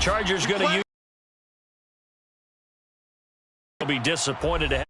Chargers going to use. Will be disappointed to have.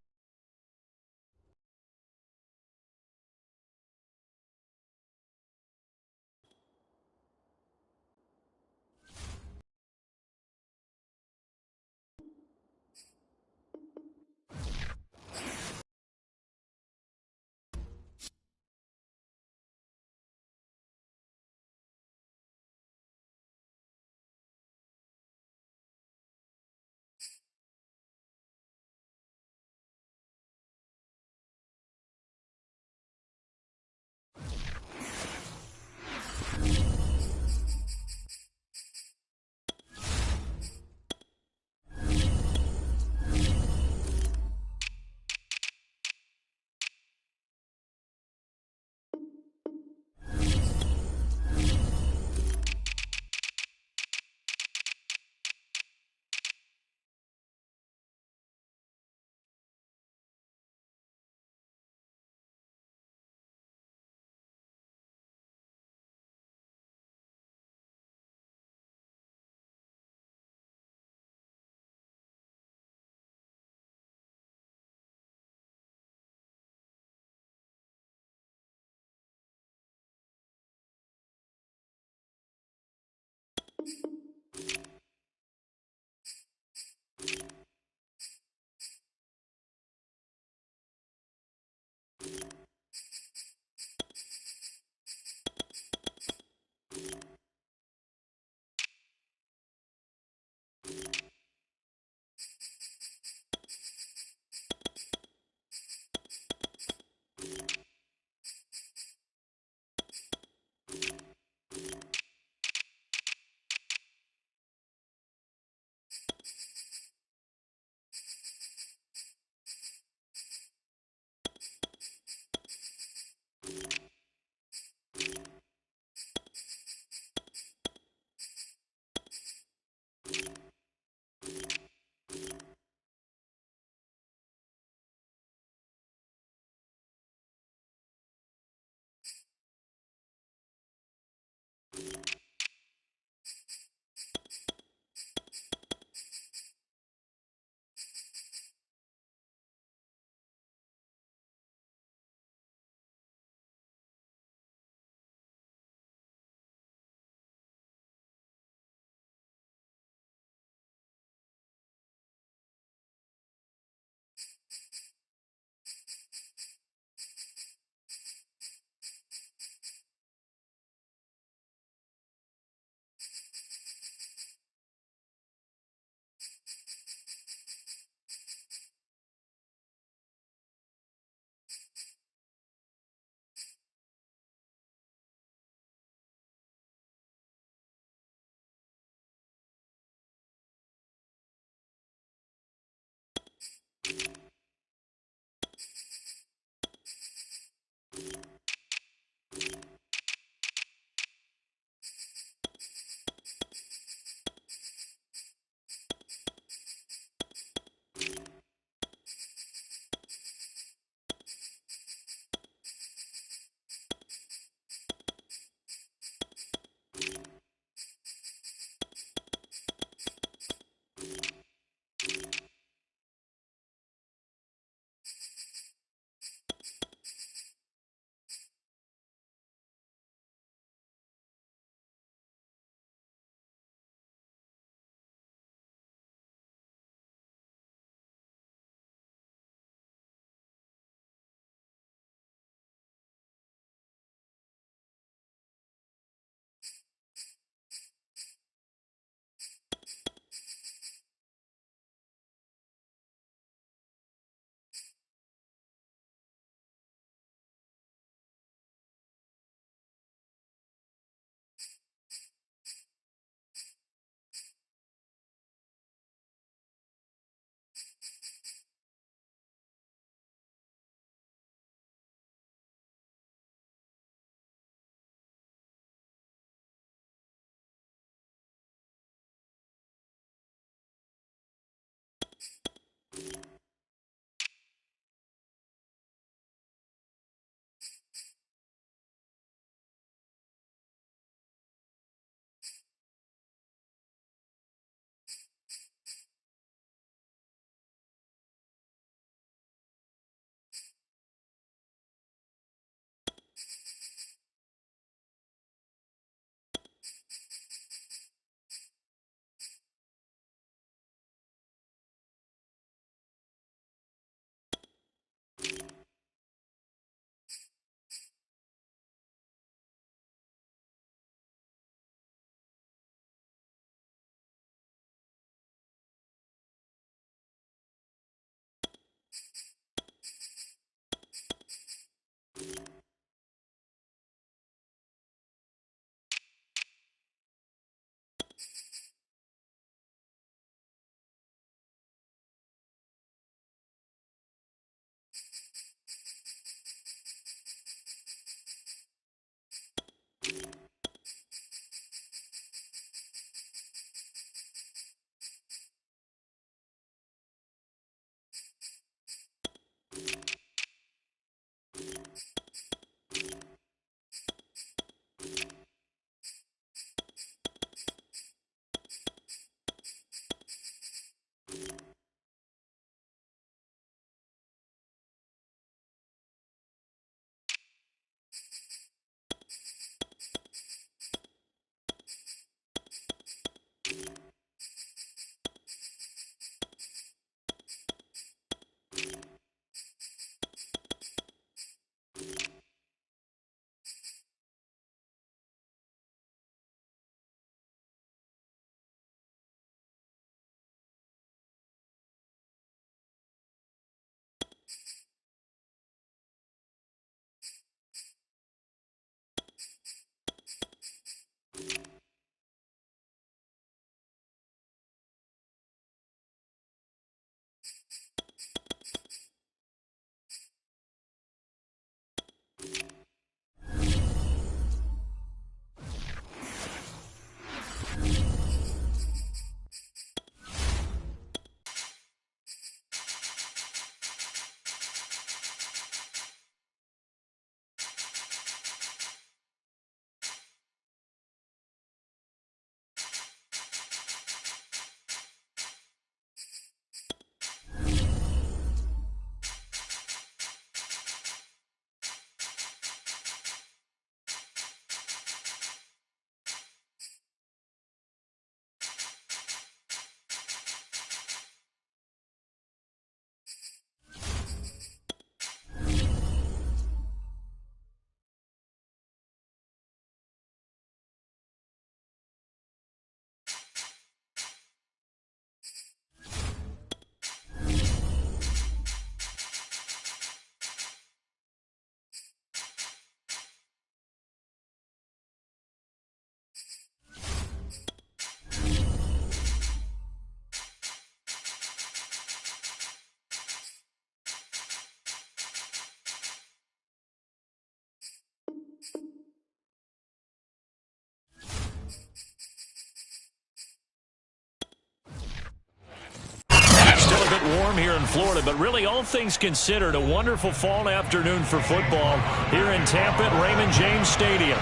in Florida, but really, all things considered, a wonderful fall afternoon for football here in Tampa at Raymond James Stadium.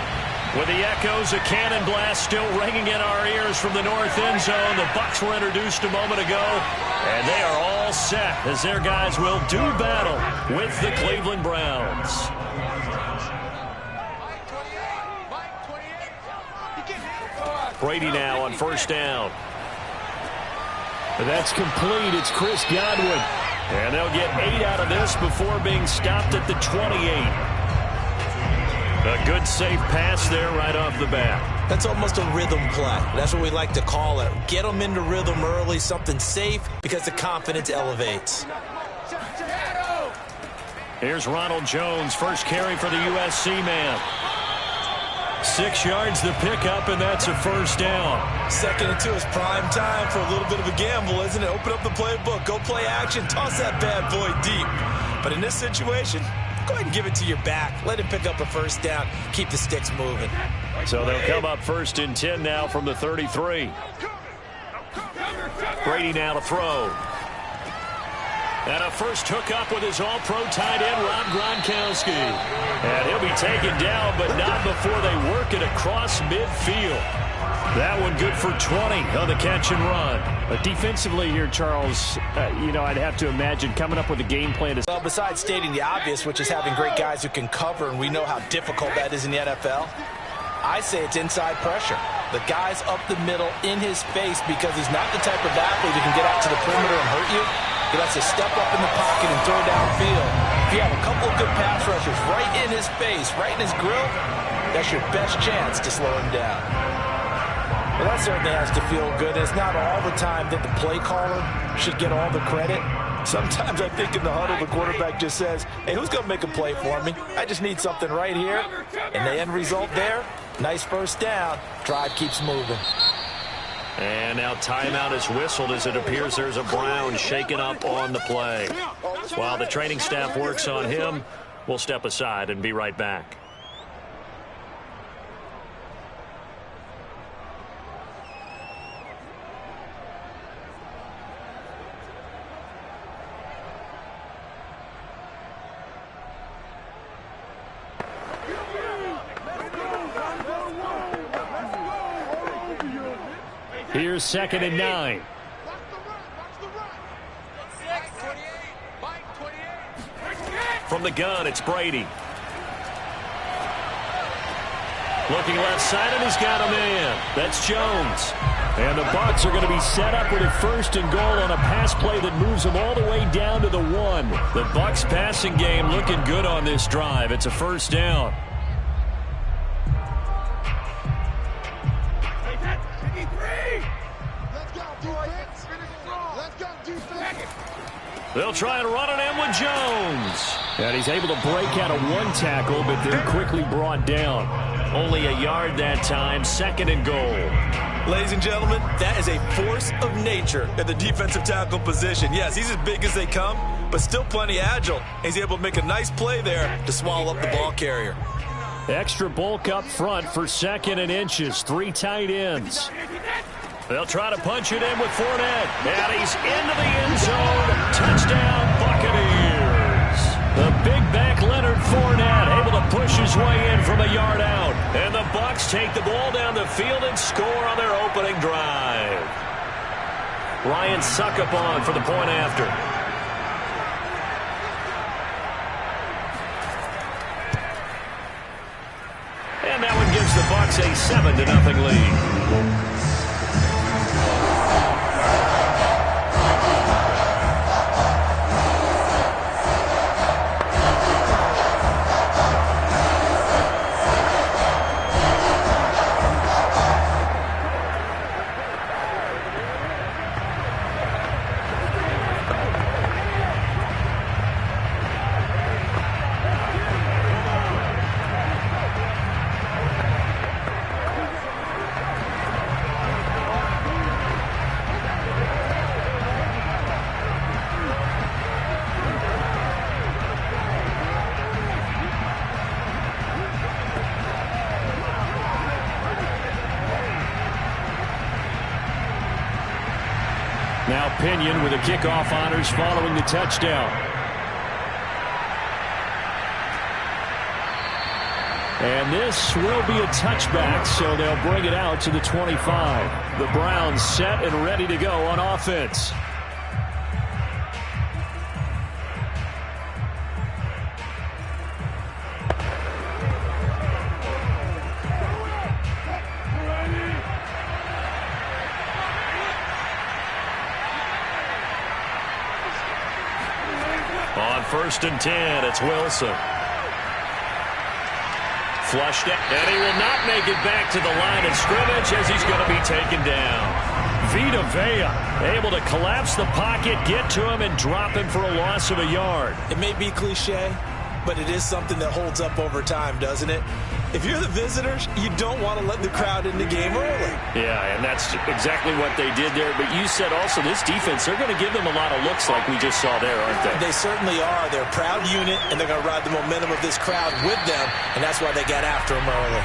With the echoes of cannon blast still ringing in our ears from the north end zone, the Bucs were introduced a moment ago, and they are all set as their guys will do battle with the Cleveland Browns. Brady now on first down. That's complete. It's Chris Godwin. And they'll get 8 out of this before being stopped at the 28. A good, safe pass there right off the bat. That's almost a rhythm play. That's what we like to call it. Get them into rhythm early, something safe, because the confidence elevates. Here's Ronald Jones, first carry for the USC man. 6 yards the pickup, and that's a first down. 2nd and 2 is prime time for a little bit of a gamble, isn't it? Open up the playbook, go play action, toss that bad boy deep. But in this situation, go ahead and give it to your back. Let him pick up a first down. Keep the sticks moving. So they'll come up 1st and 10 now from the 33. Brady now to throw. And a first hookup with his all-pro tight end, Rob Gronkowski. And he'll be taken down, but not before they work it across midfield. That one good for 20 on the catch and run. But defensively here, Charles, I'd have to imagine coming up with a game plan. Well, besides stating the obvious, which is having great guys who can cover, and we know how difficult that is in the NFL, I say it's inside pressure. The guy's up the middle in his face because he's not the type of athlete who can get out to the perimeter and hurt you. He has to step up in the pocket and throw downfield. If you have a couple of good pass rushers right in his face, right in his grill, that's your best chance to slow him down. Well, that certainly has to feel good. It's not all the time that the play caller should get all the credit. Sometimes I think in the huddle, the quarterback just says, hey, who's going to make a play for me? I just need something right here. And the end result there, nice first down. Drive keeps moving. And now timeout is whistled as it appears there's a Brown shaken up on the play. While the training staff works on him, we'll step aside and be right back. Here's 2nd and 9. From the gun, it's Brady. Looking left side, and he's got a man. That's Jones. And the Bucs are going to be set up with a 1st and goal on a pass play that moves them all the way down to the 1. The Bucs passing game looking good on this drive. It's a first down. They'll try and run it in with Jones. And he's able to break out of one tackle, but they're quickly brought down. Only a yard that time, 2nd and goal. Ladies and gentlemen, that is a force of nature at the defensive tackle position. Yes, he's as big as they come, but still plenty agile. He's able to make a nice play there to swallow up the ball carrier. Extra bulk up front for 2nd and inches. 3 tight ends. They'll try to punch it in with Fournette. And he's into the end zone. Touchdown, Buccaneers. The big back Leonard Fournette able to push his way in from a yard out. And the Bucs take the ball down the field and score on their opening drive. Ryan Succop for the point after. And that one gives the Bucs a 7-0 lead. Now Pinion with the kickoff honors following the touchdown. And this will be a touchback, so they'll bring it out to the 25. The Browns set and ready to go on offense. On 1st and 10, it's Wilson. Flushed out, and he will not make it back to the line of scrimmage as he's going to be taken down. Vita Vea able to collapse the pocket, get to him, and drop him for a loss of a yard. It may be cliche, but it is something that holds up over time, doesn't it? If you're the visitors, you don't want to let the crowd in the game early. Yeah, and that's exactly what they did there. But you said also this defense, they're going to give them a lot of looks like we just saw there, aren't they? They certainly are. They're a proud unit, and they're going to ride the momentum of this crowd with them, and that's why they got after him early.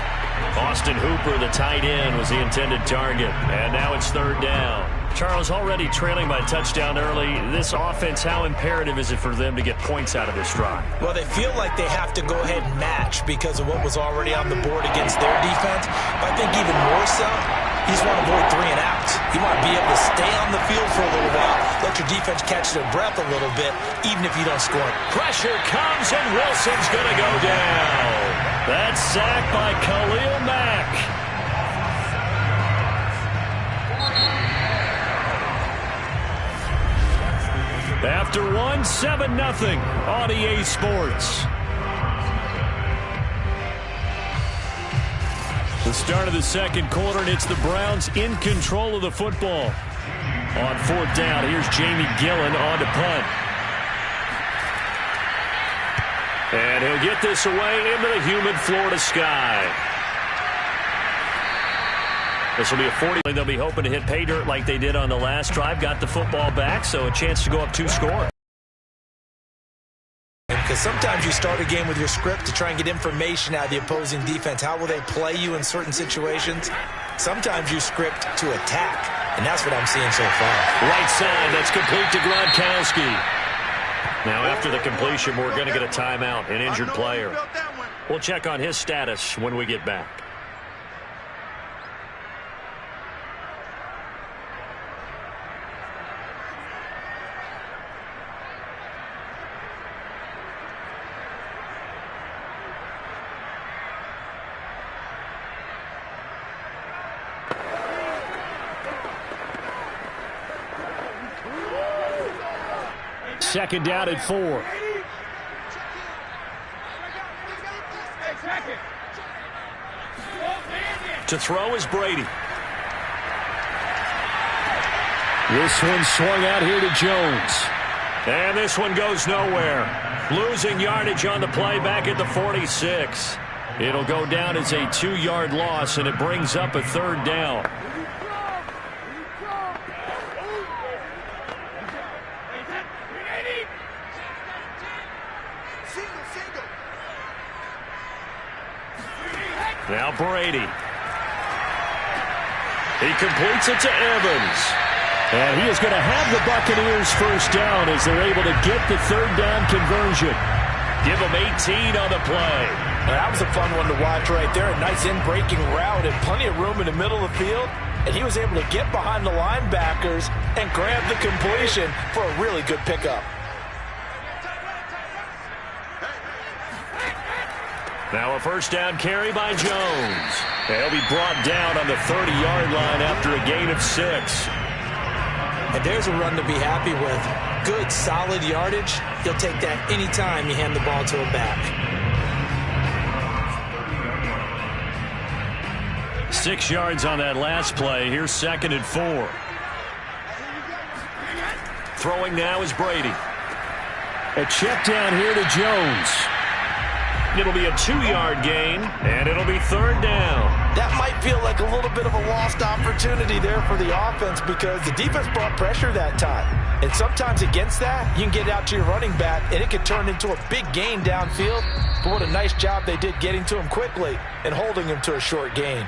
Austin Hooper, the tight end, was the intended target. And now it's 3rd down. Charles, already trailing by a touchdown early. This offense, how imperative is it for them to get points out of this drive? Well, they feel like they have to go ahead and match because of what was already on the board against their defense. But I think even more so, you just want to avoid 3 and outs. You want to be able to stay on the field for a little while, let your defense catch their breath a little bit, even if you don't score. Pressure comes, and Wilson's going to go down. That's sacked by Khalil Mack. After 7-0 on EA Sports. The start of the 2nd quarter, and it's the Browns in control of the football. On 4th down, here's Jamie Gillen on to punt. And he'll get this away into the humid Florida sky. This will be a 40. They'll be hoping to hit pay dirt like they did on the last drive. Got the football back, so a chance to go up 2 scores. Because sometimes you start a game with your script to try and get information out of the opposing defense. How will they play you in certain situations? Sometimes you script to attack, and that's what I'm seeing so far. Right side, that's complete to Gronkowski. Now, after the completion, we're going to get a timeout, an injured player. We'll check on his status when we get back. Second down at 4. To throw is Brady. This one swung out here to Jones. And this one goes nowhere. Losing yardage on the play back at the 46. It'll go down as a 2-yard loss, and it brings up a 3rd down. Now Brady. He completes it to Evans. And he is going to have the Buccaneers 1st down as they're able to get the 3rd down conversion. Give them 18 on the play. Now, that was a fun one to watch right there. A nice in-breaking route and plenty of room in the middle of the field. And he was able to get behind the linebackers and grab the completion for a really good pickup. Now a 1st down carry by Jones. They'll be brought down on the 30-yard line after a gain of 6. And there's a run to be happy with. Good, solid yardage. You'll take that anytime you hand the ball to a back. 6 yards on that last play. Here's 2nd and 4. Throwing now is Brady. A check down here to Jones. It'll be a 2-yard gain, and it'll be 3rd down. That might feel like a little bit of a lost opportunity there for the offense because the defense brought pressure that time. And sometimes against that, you can get out to your running back, and it could turn into a big gain downfield. But what a nice job they did getting to him quickly and holding him to a short gain.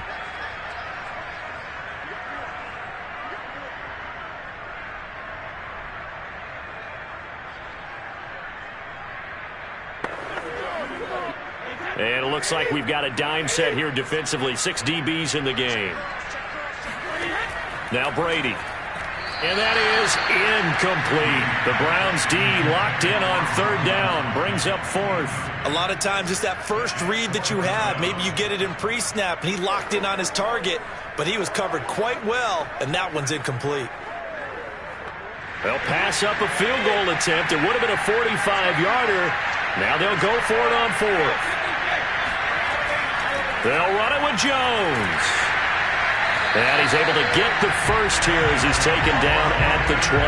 looks like we've got a dime set here defensively. 6 DBs in the game. Now Brady. And that is incomplete. The Browns D locked in on 3rd down. Brings up 4th. A lot of times it's that first read that you have. Maybe you get it in pre-snap, and he locked in on his target, but he was covered quite well, and that one's incomplete. They'll pass up a field goal attempt. It would have been a 45-yarder. Now they'll go for it on 4th. They'll run it with Jones. And he's able to get the first here as he's taken down at the 25.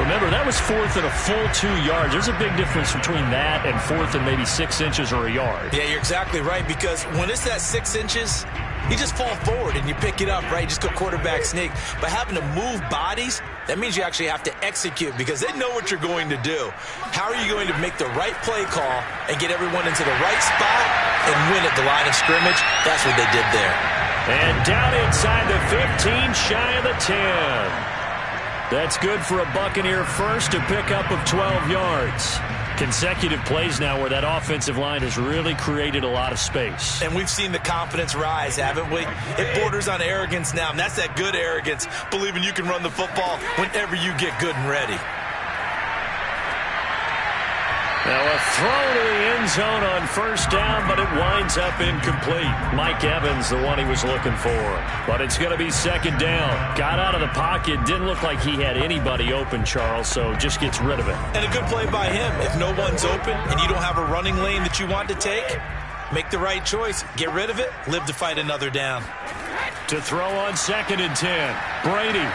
Remember, that was 4th and a full 2 yards. There's a big difference between that and 4th and maybe 6 inches or a yard. Yeah, you're exactly right, because when it's that 6 inches, you just fall forward and you pick it up, right? You just go quarterback sneak. But having to move bodies, that means you actually have to execute because they know what you're going to do. How are you going to make the right play call and get everyone into the right spot and win at the line of scrimmage? That's what they did there. And down inside the 15, shy of the 10. That's good for a Buccaneer first, a pickup of 12 yards. Consecutive plays now where that offensive line has really created a lot of space. And we've seen the confidence rise, haven't we? It borders on arrogance now, and that's that good arrogance, believing you can run the football whenever you get good and ready. Now a throw to the end zone on 1st down, but it winds up incomplete. Mike Evans, the one he was looking for. But it's going to be 2nd down. Got out of the pocket. Didn't look like he had anybody open, Charles, so just gets rid of it. And a good play by him. If no one's open and you don't have a running lane that you want to take, make the right choice. Get rid of it. Live to fight another down. To throw on 2nd and 10. Brady.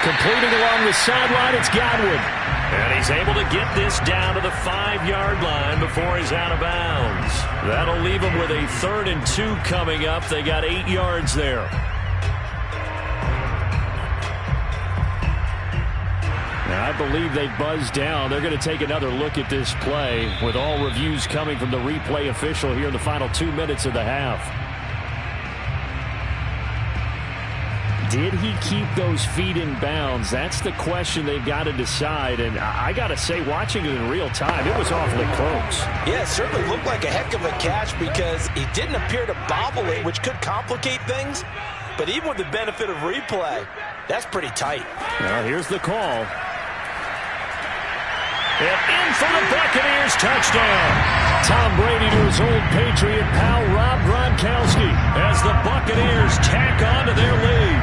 Completing along the sideline, it's Godwin. And he's able to get this down to the 5-yard line before he's out of bounds. That'll leave him with a 3rd and 2 coming up. They got 8 yards there. Now, I believe they buzzed down. They're going to take another look at this play with all reviews coming from the replay official here in the final 2 minutes of the half. Did he keep those feet in bounds? That's the question they've got to decide. And I got to say, watching it in real time, it was awfully close. Yeah, it certainly looked like a heck of a catch because he didn't appear to bobble it, which could complicate things. But even with the benefit of replay, that's pretty tight. Now, here's the call. And in for the Buccaneers touchdown. Tom Brady to his old Patriot pal Rob Gronkowski as the Buccaneers tack on to their lead.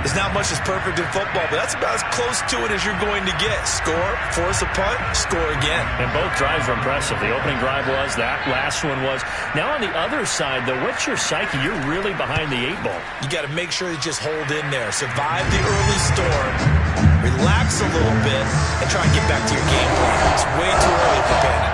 There's not much that's perfect in football, but that's about as close to it as you're going to get. Score, force a punt, score again. And both drives were impressive. The opening drive was, that last one was. Now on the other side, though, what's your psyche? You're really behind the 8 ball. You got to make sure you just hold in there. Survive the early storm. Relax a little bit and try and get back to your game plan. It's way too early for panic.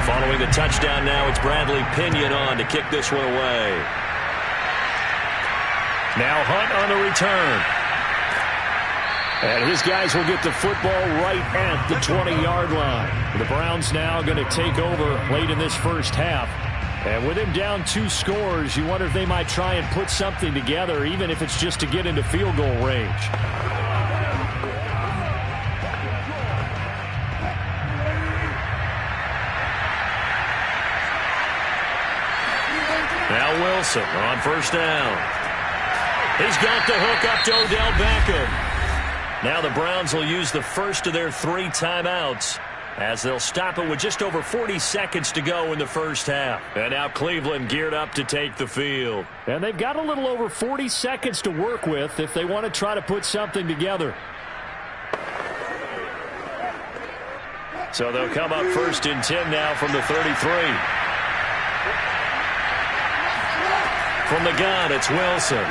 Following the touchdown now, it's Bradley Pinion on to kick this one away. Now Hunt on the return. And his guys will get the football right at the 20-yard line. The Browns now going to take over late in this first half. And with him down 2 scores, you wonder if they might try and put something together, even if it's just to get into field goal range. Now Wilson on first down. He's got the hook up to Odell Beckham. Now the Browns will use the first of their 3 timeouts as they'll stop it with just over 40 seconds to go in the first half. And now Cleveland geared up to take the field. And they've got a little over 40 seconds to work with if they want to try to put something together. So they'll come up 1st and 10 now from the 33. From the gun, it's Wilson.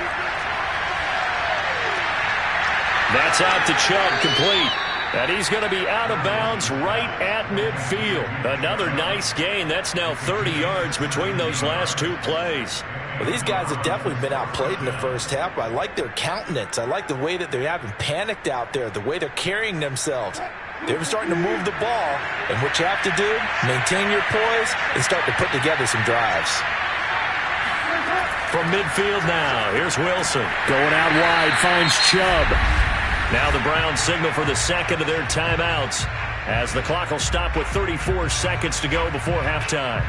That's out to Chubb, complete. And he's going to be out of bounds right at midfield. Another nice gain. That's now 30 yards between those last two plays. Well, these guys have definitely been outplayed in the first half. I like their countenance. I like the way that they haven't panicked out there, the way they're carrying themselves. They're starting to move the ball, and what you have to do, maintain your poise and start to put together some drives. From midfield now, here's Wilson. Going out wide, finds Chubb. Now the Browns signal for the second of their timeouts as the clock will stop with 34 seconds to go before halftime.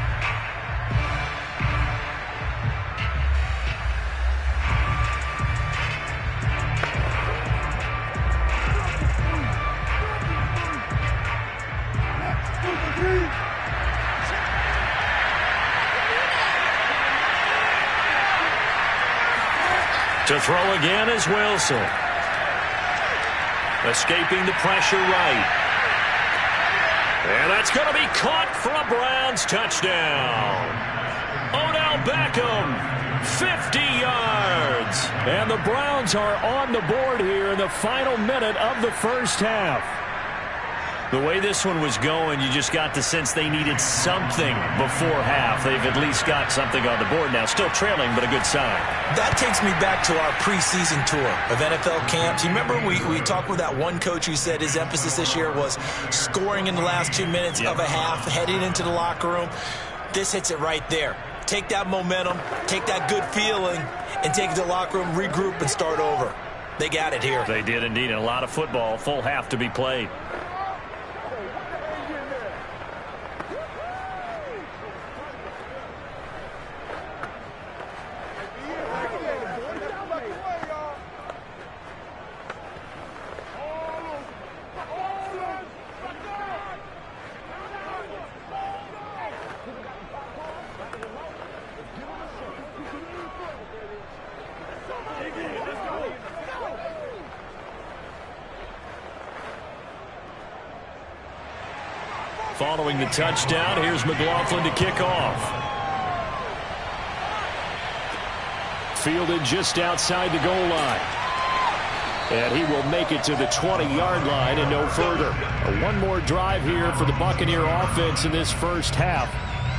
To throw again is Wilson. Escaping the pressure right. And that's going to be caught for a Browns touchdown. Odell Beckham, 50 yards. And the Browns are on the board here in the final minute of the first half. The way this one was going, you just got the sense they needed something before half. They've at least got something on the board now. Still trailing, but a good sign. That takes me back to our preseason tour of NFL camps. You remember we talked with that one coach who said his emphasis this year was scoring in the last 2 minutes of a half, heading into the locker room. This hits it right there. Take that momentum, take that good feeling, and take it to the locker room, regroup, and start over. They got it here. They did indeed. And a lot of football, full half to be played. Following the touchdown, here's McLaughlin to kick off. Fielded just outside the goal line. And he will make it to the 20-yard line and no further. One more drive here for the Buccaneer offense in this first half.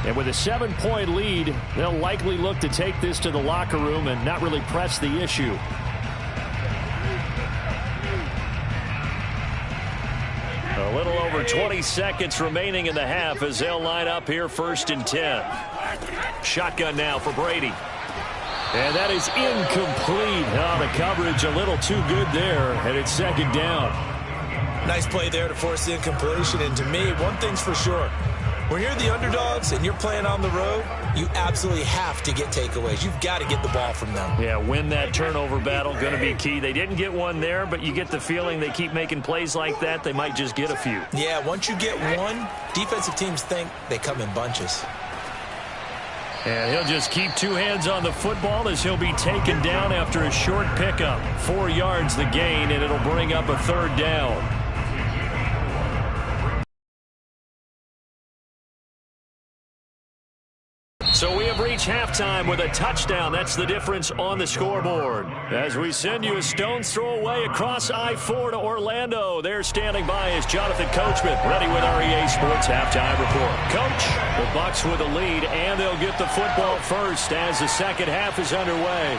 And with a 7-point lead, they'll likely look to take this to the locker room and not really press the issue. A little over 20 seconds remaining in the half as they'll line up here 1st and 10. Shotgun now for Brady. And that is incomplete. Oh, the coverage a little too good there, and it's 2nd down. Nice play there to force the incompletion. And to me, one thing's for sure. When you're the underdogs and you're playing on the road, you absolutely have to get takeaways. You've got to get the ball from them. Yeah, win that turnover battle, going to be key. They didn't get one there, but you get the feeling they keep making plays like that, they might just get a few. Yeah, once you get one, defensive teams think they come in bunches. And he'll just keep 2 hands on the football as he'll be taken down after a short pickup. 4 yards the gain, and it'll bring up a 3rd down. So we have reached halftime with a touchdown. That's the difference on the scoreboard. As we send you a stone's throw away across I-4 to Orlando. There standing by is Jonathan Coachman, ready with our EA Sports Halftime Report. Coach, the Bucs with the lead, and they'll get the football first as the second half is underway.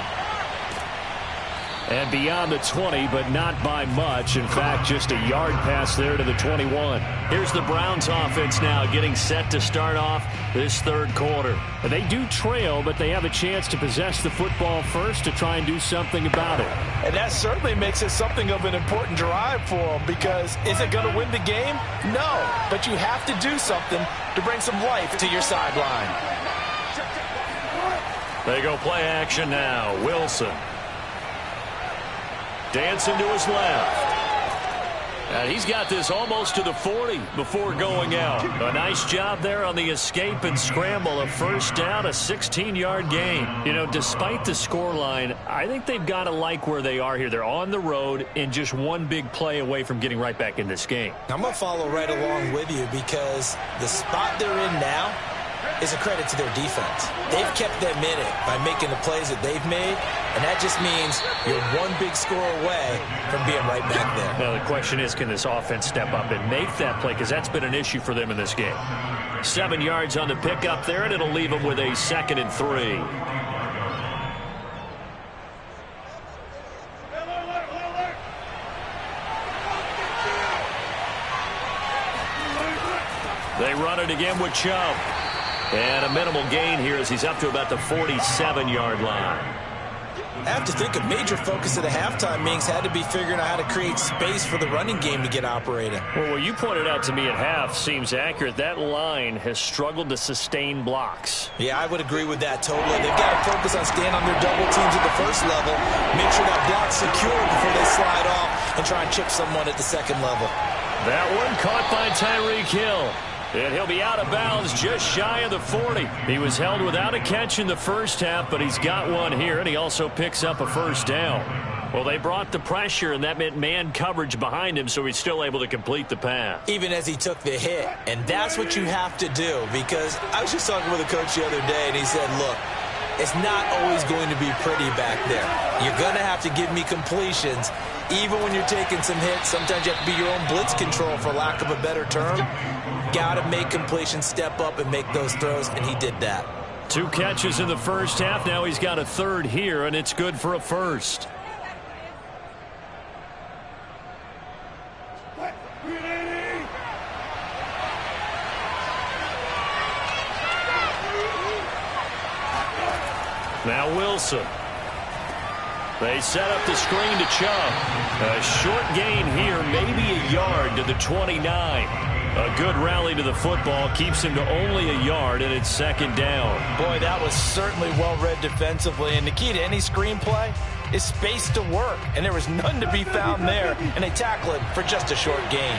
And beyond the 20, but not by much. In fact, just a yard pass there to the 21. Here's the Browns offense now getting set to start off this 3rd quarter. They do trail, but they have a chance to possess the football first to try and do something about it. And that certainly makes it something of an important drive for them, because is it going to win the game? No, but you have to do something to bring some life to your sideline. They go play action now. Wilson. Dancing to his left. And he's got this almost to the 40 before going out. A nice job there on the escape and scramble. A 1st down, a 16-yard gain. You know, despite the scoreline, I think they've got to like where they are here. They're on the road and just one big play away from getting right back in this game. I'm going to follow right along with you, because the spot they're in now, is a credit to their defense. They've kept them in it by making the plays that they've made, and that just means you're one big score away from being right back there. Well, the question is, can this offense step up and make that play? Because that's been an issue for them in this game. 7 yards on the pickup there, and it'll leave them with a 2nd and 3. They run it again with Chubb. And a minimal gain here as he's up to about the 47-yard line. I have to think a major focus of the halftime meetings had to be figuring out how to create space for the running game to get operating. Well, what you pointed out to me at half seems accurate. That line has struggled to sustain blocks. Yeah, I would agree with that totally. They've got to focus on staying on their double teams at the first level, make sure that block's secure before they slide off and try and chip someone at the second level. That one caught by Tyreek Hill. And he'll be out of bounds just shy of the 40. He was held without a catch in the first half, but he's got one here, and he also picks up a first down. Well, they brought the pressure, and that meant man coverage behind him, so he's still able to complete the pass. Even as he took the hit. And that's what you have to do, because I was just talking with a coach the other day, and he said, look, it's not always going to be pretty back there. You're going to have to give me completions. Even when you're taking some hits, sometimes you have to be your own blitz control, for lack of a better term. Got to make completions, step up, and make those throws, and he did that. 2 catches in the first half. Now he's got a 3rd here, and it's good for a first. Now Wilson. They set up the screen to Chubb. A short gain here, maybe a yard to the 29. A good rally to the football keeps him to only a yard, and it's 2nd down. Boy, that was certainly well-read defensively, and the key to any screenplay is space to work, and there was none to be found there, and they tackle it for just a short gain.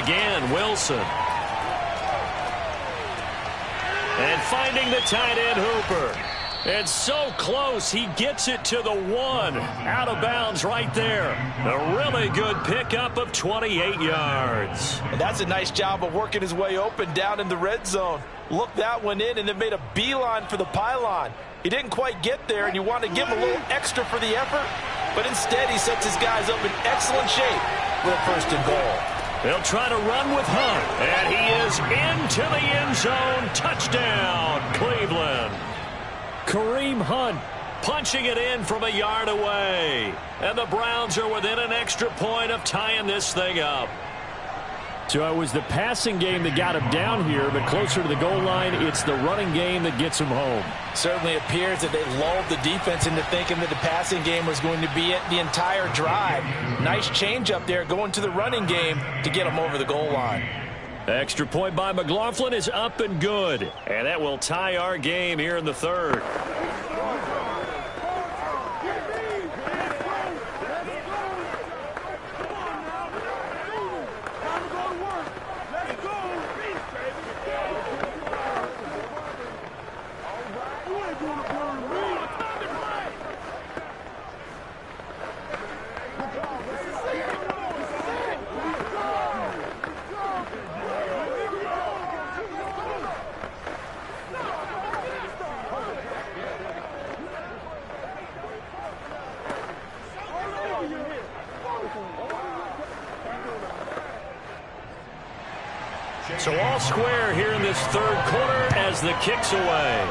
Again, Wilson. And finding the tight end, Hooper. And so close, he gets it to the 1. Out of bounds right there. A really good pickup of 28 yards. And that's a nice job of working his way open down in the red zone. Looked that one in and then made a beeline for the pylon. He didn't quite get there, and you want to give him a little extra for the effort. But instead, he sets his guys up in excellent shape with a 1st and goal. They'll try to run with Hunt. And he is into the end zone. Touchdown, Cleveland. Kareem Hunt punching it in from a yard away. And the Browns are within an extra point of tying this thing up. So it was the passing game that got him down here, but closer to the goal line, it's the running game that gets him home. Certainly appears that they lulled the defense into thinking that the passing game was going to be it the entire drive. Nice change up there going to the running game to get him over the goal line. Extra point by McLaughlin is up and good. And that will tie our game here in the 3rd. So all square here in this 3rd quarter as the kick's away.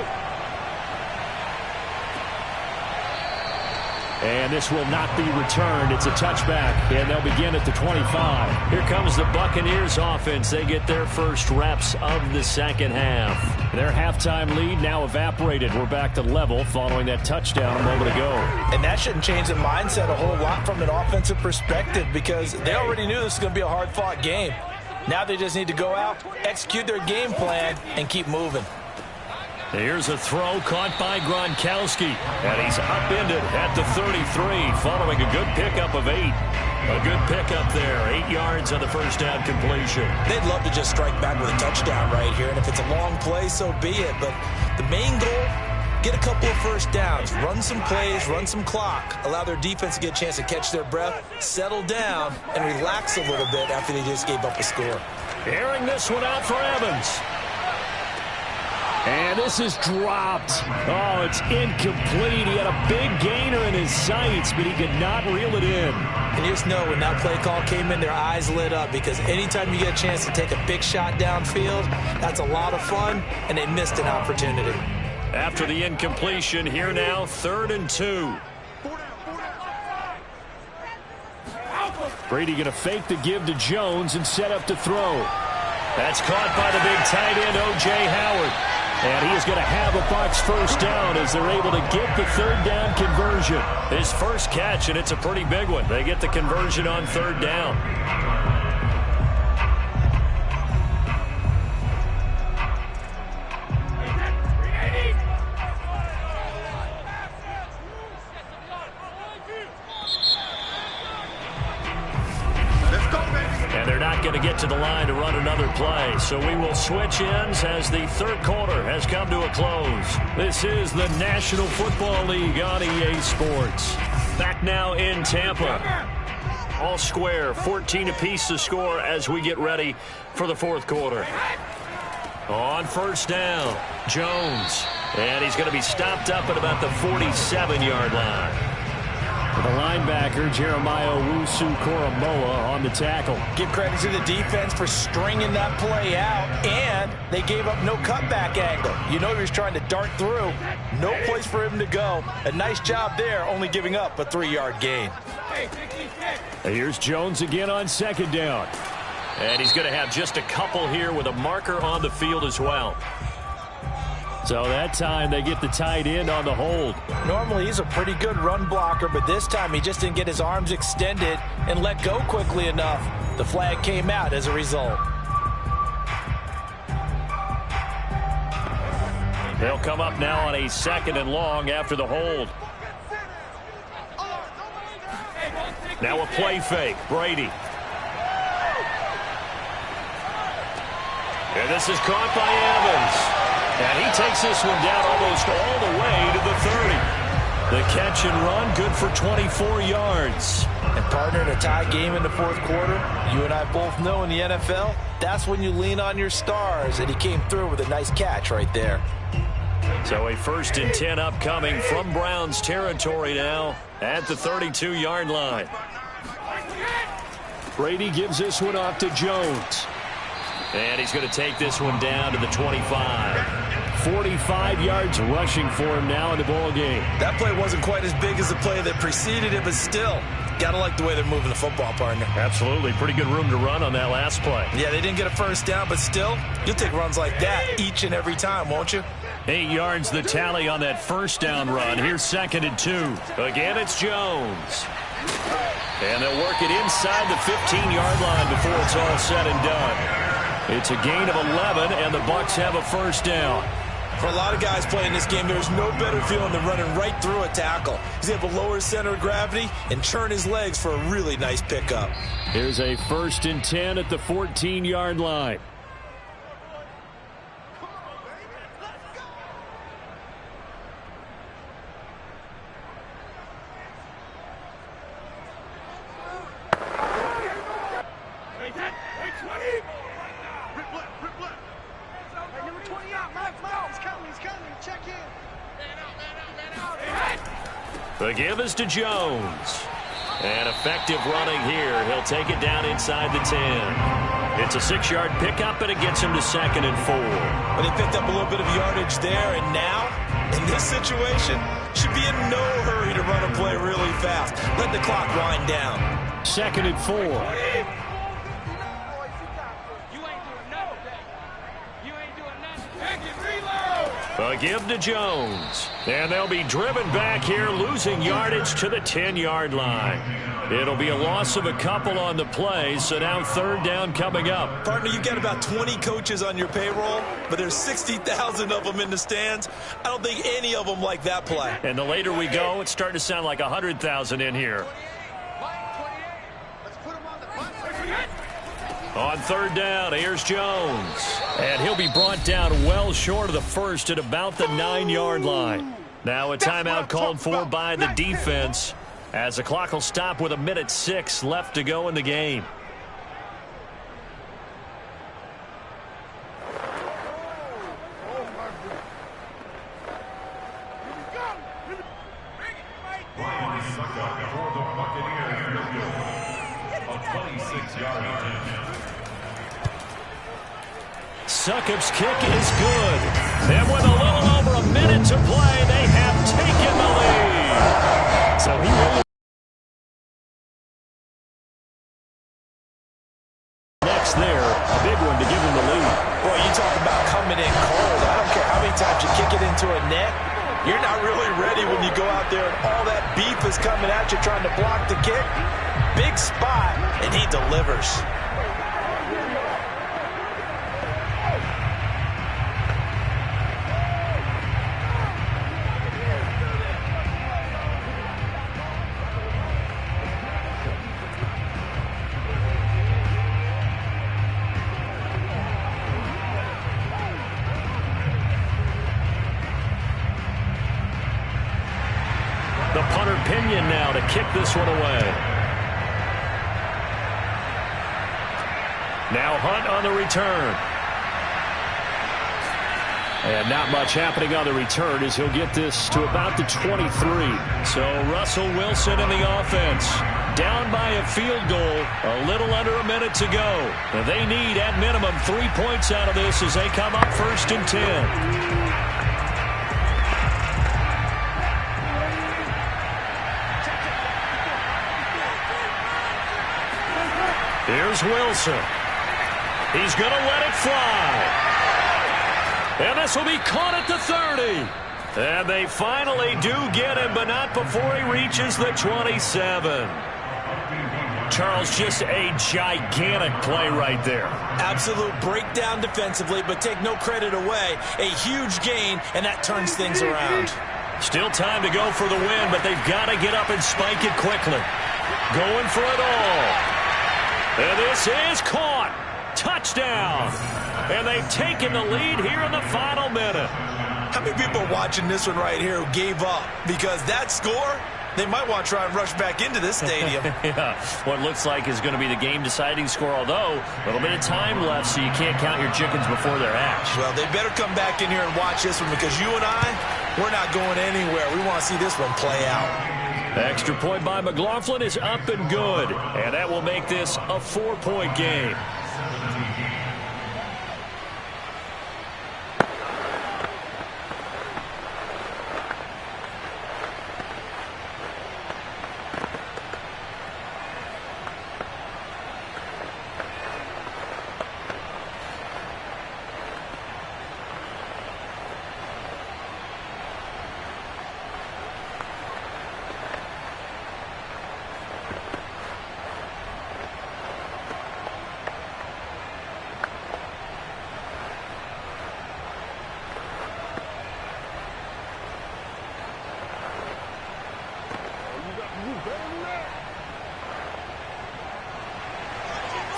And this will not be returned. It's a touchback, and they'll begin at the 25. Here comes the Buccaneers offense. They get their first reps of the 2nd half. Their halftime lead now evaporated. We're back to level following that touchdown a moment ago. And that shouldn't change the mindset a whole lot from an offensive perspective, because they already knew this was going to be a hard-fought game. Now they just need to go out, execute their game plan, and keep moving. Here's a throw caught by Gronkowski. And he's upended at the 33 following a good pickup of 8. A good pickup there. 8 yards on the first down completion. They'd love to just strike back with a touchdown right here. And if it's a long play, so be it. But the main goal, get a couple of first downs, run some plays, run some clock, allow their defense to get a chance to catch their breath, settle down, and relax a little bit after they just gave up a score. Airing this one out for Evans. And this is dropped. Oh, it's incomplete. He had a big gainer in his sights, but he could not reel it in. And you just know when that play call came in, their eyes lit up, because anytime you get a chance to take a big shot downfield, that's a lot of fun, and they missed an opportunity. After the incompletion, here now, 3rd and 2. Brady going to fake the give to Jones and set up to throw. That's caught by the big tight end, O.J. Howard. And he is going to have a Bucs first down as they're able to get the 3rd down conversion. His first catch, and it's a pretty big one. They get the conversion on 3rd down. To get to the line to run another play. So we will switch ends as the 3rd quarter has come to a close. This is the National Football League on EA Sports. Back now in Tampa. All square, 14 apiece to score as we get ready for the 4th quarter. On 1st down, Jones. And he's going to be stopped up at about the 47-yard line. The linebacker, Jeremiah Owusu-Koramoah, on the tackle. Give credit to the defense for stringing that play out, and they gave up no cutback angle. You know he was trying to dart through. No place for him to go. A nice job there, only giving up a 3-yard gain. Here's Jones again on 2nd down. And he's going to have just a couple here with a marker on the field as well. So that time they get the tight end on the hold. Normally he's a pretty good run blocker, but this time he just didn't get his arms extended and let go quickly enough. The flag came out as a result. They'll come up now on a 2nd and long after the hold. Now a play fake, Brady. And this is caught by Evans. And he takes this one down almost all the way to the 30. The catch and run, good for 24 yards. And partner, in a tie game in the 4th quarter, you and I both know in the NFL, that's when you lean on your stars. And he came through with a nice catch right there. So a 1st and 10 upcoming from Browns territory now at the 32-yard line. Brady gives this one off to Jones. And he's going to take this one down to the 25. 45 yards rushing for him now in the ball game. That play wasn't quite as big as the play that preceded it, but still, got to like the way they're moving the football, partner. Absolutely. Pretty good room to run on that last play. Yeah, they didn't get a first down, but still, you'll take runs like that each and every time, won't you? 8 yards the tally on that 1st down run. Here's 2nd and 2. Again, it's Jones. And they'll work it inside the 15-yard line before it's all said and done. It's a gain of 11, and the Bucs have a 1st down. For a lot of guys playing this game, there's no better feeling than running right through a tackle. He's able to lower his center of gravity and churn his legs for a really nice pickup. Here's a 1st and 10 at the 14-yard line. The give is to Jones. And effective running here. He'll take it down inside the 10. It's a 6-yard pickup, and it gets him to 2nd and 4. Well, they picked up a little bit of yardage there, and now, in this situation, should be in no hurry to run a play really fast. Let the clock wind down. 2nd and 4. A give to Jones. And they'll be driven back here, losing yardage to the 10-yard line. It'll be a loss of a couple on the play, so now 3rd down coming up. Partner, you got about 20 coaches on your payroll, but there's 60,000 of them in the stands. I don't think any of them like that play. And the later we go, it's starting to sound like 100,000 in here. On 3rd down, here's Jones. And he'll be brought down well short of the 1st at about the 9-yard line. Now a timeout called for by the defense as the clock will stop with 1:06 left to go in the game. Succop's kick is good. And with a little over a minute to play, they have taken the lead. So he really next there, a big one to give him the lead. Boy, you talk about coming in cold. I don't care how many times you kick it into a net. You're not really ready when you go out there and all that beef is coming at you trying to block the kick. Big spot, and he delivers. The punter Pinion now to kick this one away. Now Hunt on the return. And not much happening on the return as he'll get this to about the 23. So Russell Wilson in the offense. Down by a field goal. A little under a minute to go. And they need at minimum 3 points out of this as they come up 1st and 10. Here's Wilson. He's going to let it fly. And this will be caught at the 30. And they finally do get him, but not before he reaches the 27. Charles, just a gigantic play right there. Absolute breakdown defensively, but take no credit away. A huge gain, and that turns things around. Still time to go for the win, but they've got to get up and spike it quickly. Going for it all. And this is caught. Touchdown. And they've taken the lead here in the final minute. How many people are watching this one right here who gave up? Because that score, they might want to try and rush back into this stadium. Yeah, what looks like is going to be the game-deciding score, although a little bit of time left, so you can't count your chickens before they're hatched. Well, they better come back in here and watch this one because you and I, we're not going anywhere. We want to see this one play out. Extra point by McLaughlin is up and good, and that will make this a 4-point game.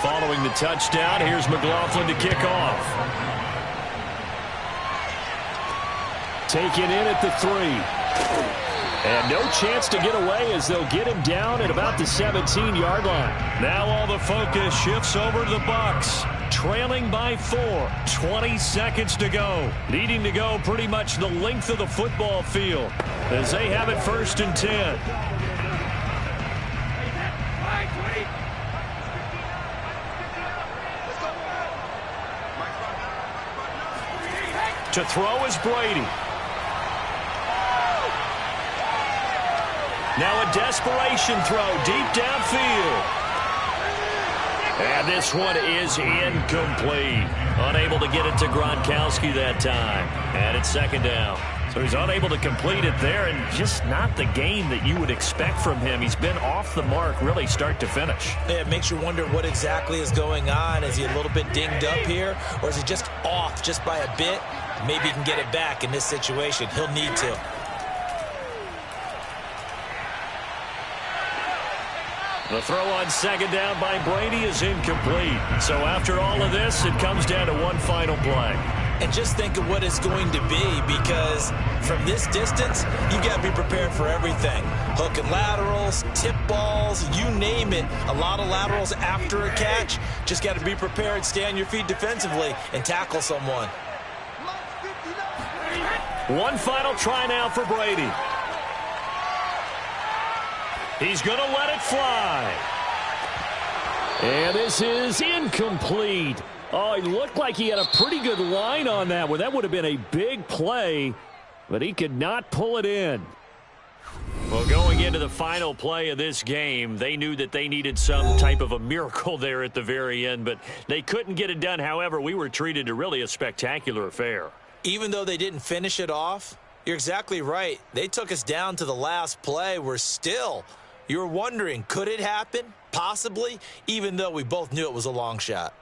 Following the touchdown, here's McLaughlin to kick off. Taken in at the 3. And no chance to get away as they'll get him down at about the 17-yard line. Now all the focus shifts over to the Bucs. Trailing by 4. 20 seconds to go. Needing to go pretty much the length of the football field as they have it 1st and 10. To throw is Brady. Now a desperation throw deep downfield. And this one is incomplete. Unable to get it to Gronkowski that time. And it's 2nd down. So he's unable to complete it there, and just not the game that you would expect from him. He's been off the mark really start to finish. Yeah, it makes you wonder what exactly is going on. Is he a little bit dinged up here, or is he just off just by a bit? Maybe he can get it back in this situation. He'll need to. The throw on 2nd down by Brady is incomplete. So after all of this, it comes down to one final play. And just think of what it's going to be, because from this distance, you've got to be prepared for everything. Hook and laterals, tip balls, you name it. A lot of laterals after a catch. Just got to be prepared, stay on your feet defensively, and tackle someone. One final try now for Brady. He's going to let it fly. And this is incomplete. Oh, he looked like he had a pretty good line on that one. That would have been a big play, but he could not pull it in. Well, going into the final play of this game, they knew that they needed some type of a miracle there at the very end, but they couldn't get it done. However, we were treated to really a spectacular affair. Even though they didn't finish it off, you're exactly right. They took us down to the last play. You're wondering, could it happen? Possibly, even though we both knew it was a long shot.